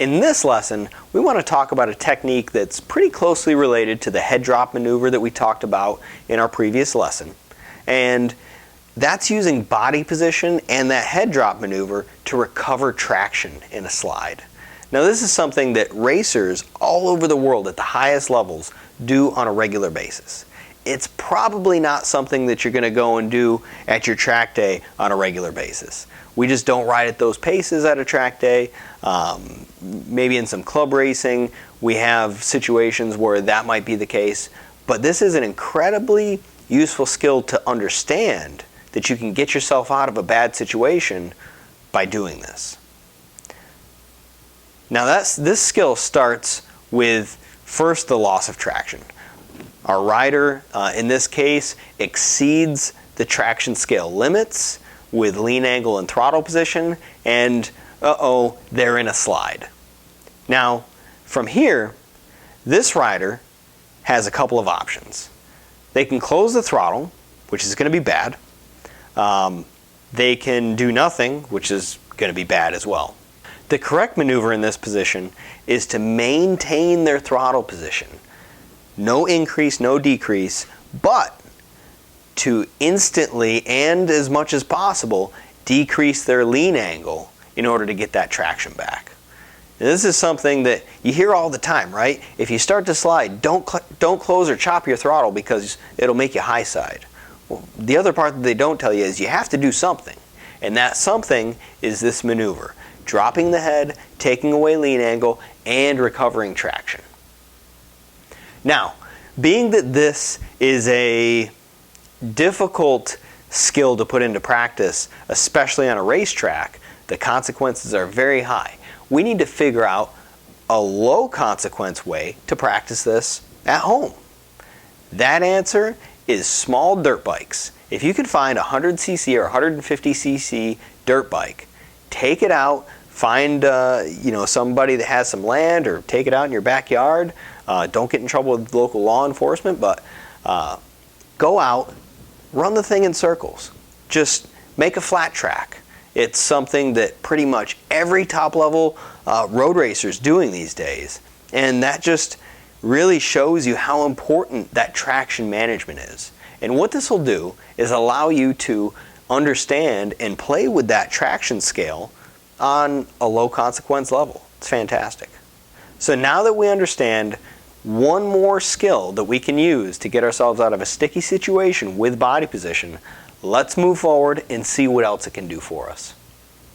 In this lesson, we want to talk about a technique that's pretty closely related to the head drop maneuver that we talked about in our previous lesson. And that's using body position and that head drop maneuver to recover traction in a slide. Now this is something that racers all over the world at the highest levels do on a regular basis. It's probably not something that you're going to go and do at your track day on a regular basis. We just don't ride at those paces at a track day. Maybe in some club racing we have situations where that might be the case, but this is an incredibly useful skill to understand that you can get yourself out of a bad situation by doing this. Now this skill starts with first the loss of traction. Our rider in this case exceeds the traction scale limits with lean angle and throttle position, and they're in a slide. Now from here, this rider has a couple of options. They can close the throttle, which is going to be bad. They can do nothing, which is going to be bad as well. The correct maneuver in this position is to maintain their throttle position. No increase, no decrease, but to instantly and as much as possible decrease their lean angle in order to get that traction back. And this is something that you hear all the time, right? If you start to slide, don't close or chop your throttle because it'll make you high side. Well, the other part that they don't tell you is you have to do something, and that something is this maneuver. Dropping the head, taking away lean angle, and recovering traction. Now, being that this is a difficult skill to put into practice, especially on a racetrack, the consequences are very high. We need to figure out a low consequence way to practice this at home. That answer is small dirt bikes. If you can find a 100cc or 150cc dirt bike, take it out, find somebody that has some land, or take it out in your backyard. Don't get in trouble with local law enforcement, but go out, run the thing in circles. Just make a flat track. It's something that pretty much every top level road racer is doing these days, and that just really shows you how important that traction management is. And what this will do is allow you to understand and play with that traction scale on a low consequence level. It's fantastic. So now that we understand one more skill that we can use to get ourselves out of a sticky situation with body position, let's move forward and see what else it can do for us.